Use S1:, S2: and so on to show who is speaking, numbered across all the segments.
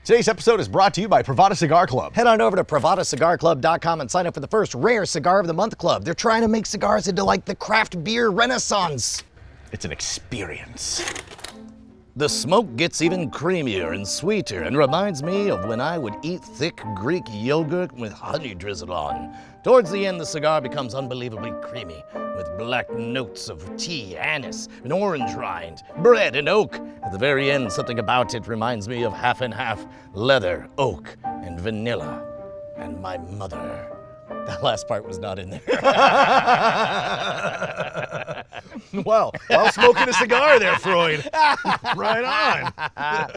S1: Today's episode is brought to you by Privada Cigar Club.
S2: Head on over to PrivadaCigarClub.com and sign up for the first Rare Cigar of the Month Club. They're trying to make cigars into like the craft beer renaissance.
S1: It's an experience.
S3: The smoke gets even creamier and sweeter and reminds me of when I would eat thick Greek yogurt with honey drizzled on. Towards the end, the cigar becomes unbelievably creamy, with black notes of tea, anise, and orange rind, bread, and oak. At the very end, something about it reminds me of half and half leather, oak, and vanilla, and my mother. That last part was not in there.
S1: Well, while smoking a cigar there, Freud. Right on.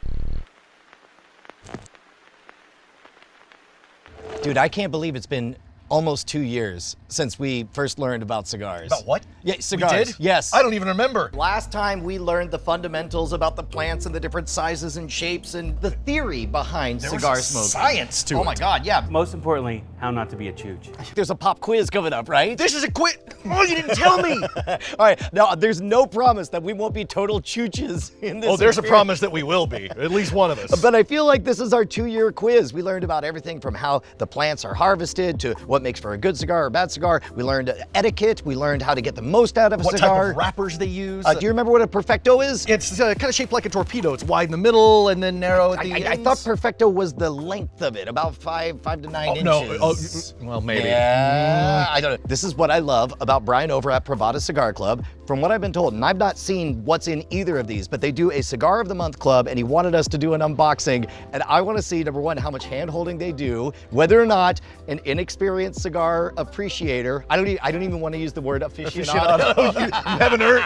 S2: Dude, I can't believe it's been almost 2 years since we first learned about cigars.
S1: About what?
S2: Yeah, cigars.
S1: We did?
S2: Yes.
S1: I don't even remember.
S2: Last time we learned the fundamentals about the plants and the different sizes and shapes and the theory behind cigar
S1: was
S2: smoking.
S1: science to it.
S2: Oh my God, yeah.
S4: Most importantly, how not to be a chooch.
S2: There's a pop quiz coming up, right?
S1: This is a quit. Oh, you didn't tell me.
S2: All right, now there's no promise that we won't be total chooches in this.
S1: Oh, there's a
S2: experience.
S1: promise that we will be. At least one of us.
S2: But I feel like this is our 2-year quiz. We learned about everything from how the plants are harvested to what makes for a good cigar or a bad cigar. We learned etiquette. We learned how to get the most out of a
S1: What
S2: cigar.
S1: type of wrappers they use.
S2: Do you remember what a perfecto is?
S1: It's kind of shaped like a torpedo. It's wide in the middle and then narrow at the
S2: I
S1: ends.
S2: thought perfecto was the length of it, about 5 to 9 inches.
S1: No, well, maybe.
S2: Yeah, I don't know. This is what I love about Brian over at Privada Cigar Club. From what I've been told, and I've not seen what's in either of these, but they do a Cigar of the Month Club, and he wanted us to do an unboxing. And I want to see, number one, how much hand-holding they do, whether or not an inexperienced cigar appreciator, I don't even want to use the word aficionado.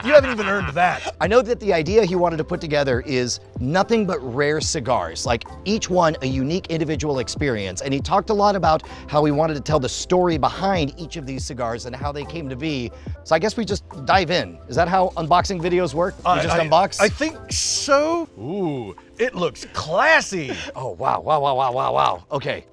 S1: you haven't even earned that.
S2: I know that the idea he wanted to put together is nothing but rare cigars, like each one a unique individual experience. And he talked a lot about how he wanted to tell the story behind each of these cigars and how they came to be. So I guess we just dive in. Is that how unboxing videos work? You just unbox?
S1: I think so. Ooh, it looks classy.
S2: Oh, wow. Okay.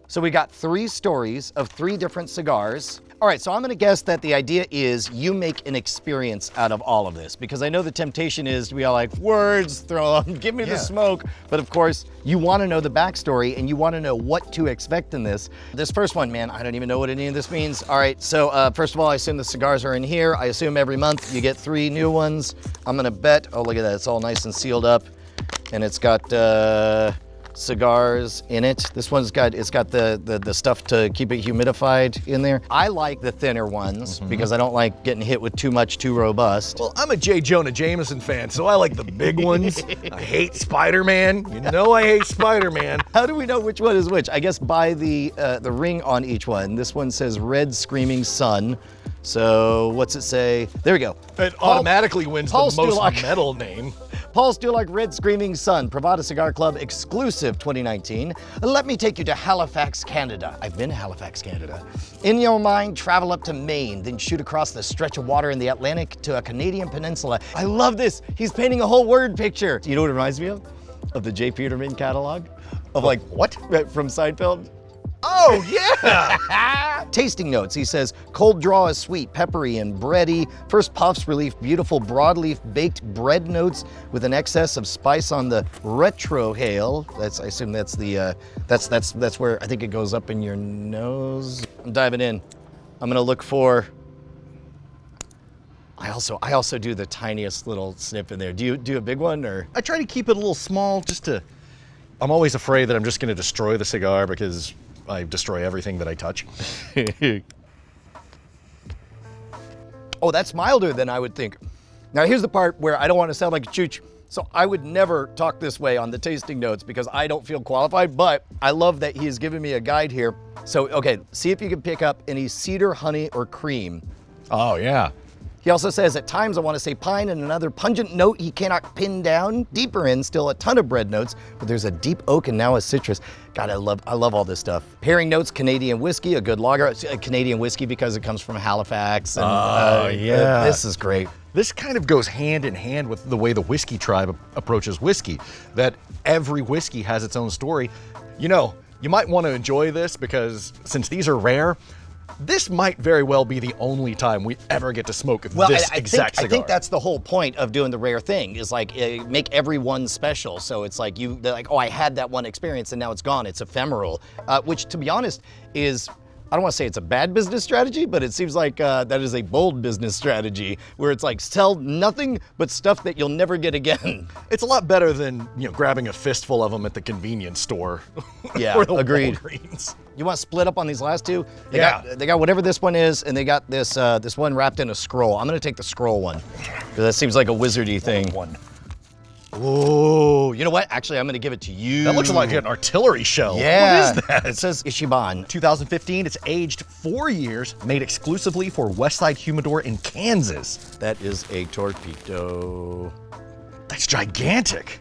S2: So we got 3 stories of 3 different cigars. All right, so I'm gonna guess that the idea is you make an experience out of all of this, because I know the temptation is to be all like, words, throw them, give me the smoke. But of course, you wanna know the backstory and you wanna know what to expect in this. This first one, man, I don't even know what any of this means. All right, so first of all, I assume the cigars are in here. I assume every month you get 3 new ones. I'm gonna bet, oh, look at that, it's all nice and sealed up. And it's got, cigars in it. This one's got, it's got the stuff to keep it humidified in there. I like the thinner ones because I don't like getting hit with too much, too robust.
S1: Well, I'm a J. Jonah Jameson fan, so I like the big ones. I hate Spider-Man. You know I hate Spider-Man.
S2: How do we know which one is which? I guess by the ring on each one. This one says Red Screaming Sun. So what's it say? There we go.
S1: It automatically wins the most
S2: Stulak.
S1: metal name.
S2: Paul Stulak, Red Screaming Sun, Privada Cigar Club exclusive 2019. Let me take you to Halifax, Canada. I've been to Halifax, Canada. In your mind, travel up to Maine, then shoot across the stretch of water in the Atlantic to a Canadian peninsula. I love this. He's painting a whole word picture. You know what it reminds me of? Of the J. Peterman catalog? Of like,
S1: what?
S2: From Seinfeld?
S1: Oh, yeah!
S2: Tasting notes, he says, cold draw is sweet, peppery, and bready. First puffs relief beautiful broadleaf baked bread notes with an excess of spice on the retrohale. I assume that's the, that's where I think it goes up in your nose. I'm diving in. I'm gonna look for, I also do the tiniest little snip in there. Do you do a big one or?
S1: I try to keep it a little small just to, I'm always afraid that I'm just gonna destroy the cigar because I destroy everything that I touch.
S2: Oh, that's milder than I would think. Now here's the part where I don't want to sound like a chooch. So I would never talk this way on the tasting notes because I don't feel qualified, but I love that he has given me a guide here. So, okay, see if you can pick up any cedar, honey, or cream.
S1: Oh, yeah.
S2: He also says, at times I want to say pine and another pungent note he cannot pin down. Deeper in, still a ton of bread notes, but there's a deep oak and now a citrus. God, I love all this stuff. Pairing notes, Canadian whiskey, a good lager. Canadian whiskey because it comes from Halifax. And,
S1: yeah.
S2: This is great.
S1: This kind of goes hand in hand with the way the whiskey tribe approaches whiskey, that every whiskey has its own story. You know, you might want to enjoy this because since these are rare, This might very well be the only time we ever get to smoke this exact cigar.
S2: I think that's the whole point of doing the rare thing, is like make every one special. So it's like they're like, oh, I had that one experience and now it's gone. It's ephemeral, which to be honest is, I don't want to say it's a bad business strategy, but it seems like that is a bold business strategy where it's like sell nothing but stuff that you'll never get again.
S1: It's a lot better than, you know, grabbing a fistful of them at the convenience store.
S2: Yeah,
S1: or the
S2: agreed.
S1: Walgreens.
S2: You want to split up on these last two? They
S1: Yeah.
S2: got whatever this one is, and they got this this one wrapped in a scroll. I'm gonna take the scroll one because that seems like a wizardy thing.
S1: One.
S2: Oh, you know what? Actually, I'm gonna give it to you.
S1: That looks like an artillery shell.
S2: Yeah.
S1: What is that?
S2: It says Ishiban.
S1: 2015, it's aged 4 years, made exclusively for Westside Humidor in Kansas.
S2: That is a torpedo.
S1: That's gigantic.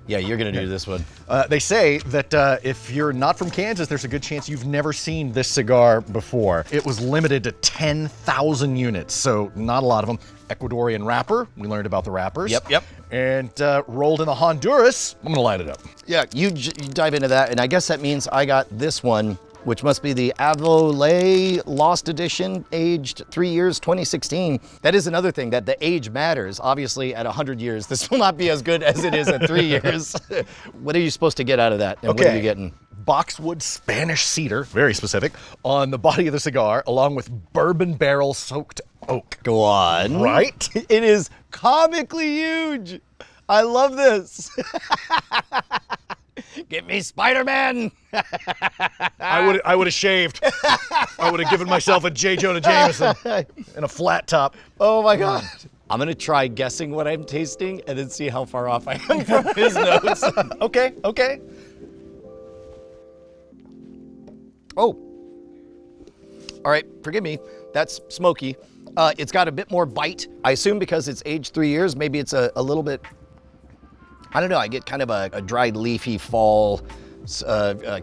S2: Yeah, you're gonna do this one.
S1: They say that if you're not from Kansas, there's a good chance you've never seen this cigar before. It was limited to 10,000 units, so not a lot of them. Ecuadorian wrapper, we learned about the wrappers.
S2: Yep.
S1: And rolled into Honduras. I'm gonna light it up.
S2: Yeah, you dive into that, and I guess that means I got this one, which must be the Avole Lost Edition, aged 3 years, 2016. That is another thing, that the age matters. Obviously, at 100 years, this will not be as good as it is at 3 years. What are you supposed to get out of that, and what are you getting?
S1: Boxwood Spanish cedar, very specific, on the body of the cigar, along with bourbon barrel soaked oak.
S2: Go on.
S1: Right?
S2: It is comically huge. I love this. Get me Spider-Man.
S1: I would have shaved. I would have given myself a J. Jonah Jameson and a flat top.
S2: Oh my God. I'm gonna try guessing what I'm tasting and then see how far off I am from his nose.
S1: Okay.
S2: Oh. All right, forgive me. That's smoky. It's got a bit more bite. I assume because it's aged 3 years, maybe it's a little bit, I don't know, I get kind of a dried leafy fall,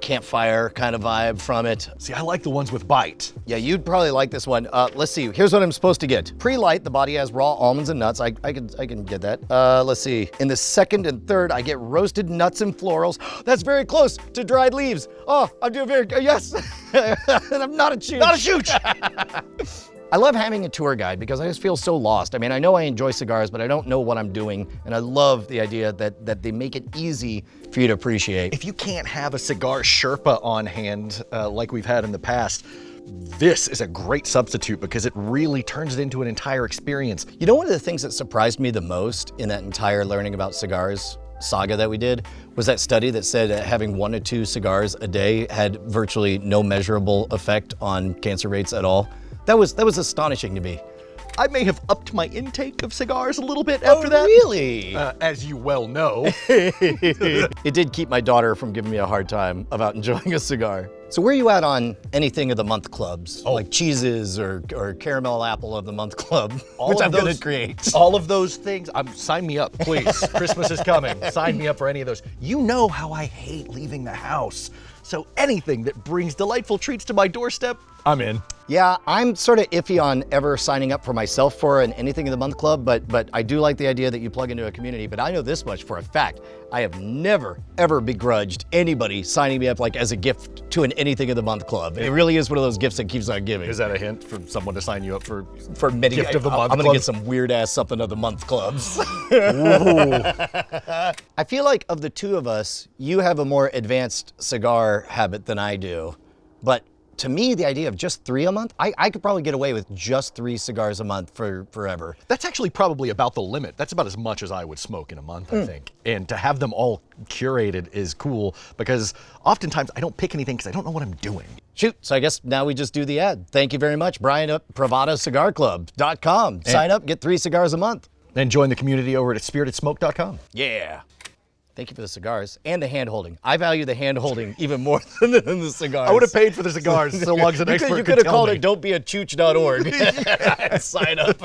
S2: campfire kind of vibe from it.
S1: See, I like the ones with bite.
S2: Yeah, you'd probably like this one. Let's see, here's what I'm supposed to get. Pre-light, the body has raw almonds and nuts. I can get that. Let's see, in the second and third, I get roasted nuts and florals. That's very close to dried leaves. Oh, I'm doing very, yes. And I'm not a chooch.
S1: Not a chooch.
S2: I love having a tour guide because I just feel so lost. I mean, I know I enjoy cigars, but I don't know what I'm doing. And I love the idea that they make it easy for you to appreciate.
S1: If you can't have a cigar Sherpa on hand like we've had in the past, this is a great substitute because it really turns it into an entire experience.
S2: You know, one of the things that surprised me the most in that entire learning about cigars saga that we did was that study that said that having 1 to 2 cigars a day had virtually no measurable effect on cancer rates at all. That was astonishing to me.
S1: I may have upped my intake of cigars a little bit after that.
S2: Really?
S1: As you well know.
S2: It did keep my daughter from giving me a hard time about enjoying a cigar. So where are you at on anything of the month clubs? Like cheeses or caramel apple of the month club, which I'm gonna create.
S1: All of those things, sign me up, please. Christmas is coming. Sign me up for any of those. You know how I hate leaving the house. So anything that brings delightful treats to my doorstep, I'm in.
S2: Yeah, I'm sort of iffy on ever signing up for myself for an anything of the month club, but I do like the idea that you plug into a community. But I know this much for a fact. I have never, ever begrudged anybody signing me up like as a gift to an anything of the month club. It really is one of those gifts that keeps on giving.
S1: Is that a hint for someone to sign you up for
S2: many
S1: gift of the month
S2: I'm gonna
S1: club?
S2: get some weird ass something of the month clubs. I feel like of the two of us, you have a more advanced cigar habit than I do. But to me, the idea of just 3 a month, I could probably get away with just 3 cigars a month for forever.
S1: That's actually probably about the limit. That's about as much as I would smoke in a month, I think. And to have them all curated is cool because oftentimes I don't pick anything because I don't know what I'm doing.
S2: Shoot, so I guess now we just do the ad. Thank you very much, Brian at PrivadaCigarClub.com. Sign up, get 3 cigars a month.
S1: And join the community over at SpiritedSmoke.com.
S2: Yeah. Thank you for the cigars and the hand-holding. I value the hand-holding even more than the cigars.
S1: I would have paid for the cigars so long as an expert
S2: You
S1: could
S2: could have
S1: tell
S2: called
S1: me.
S2: it don'tbeachooch.org. Sign up.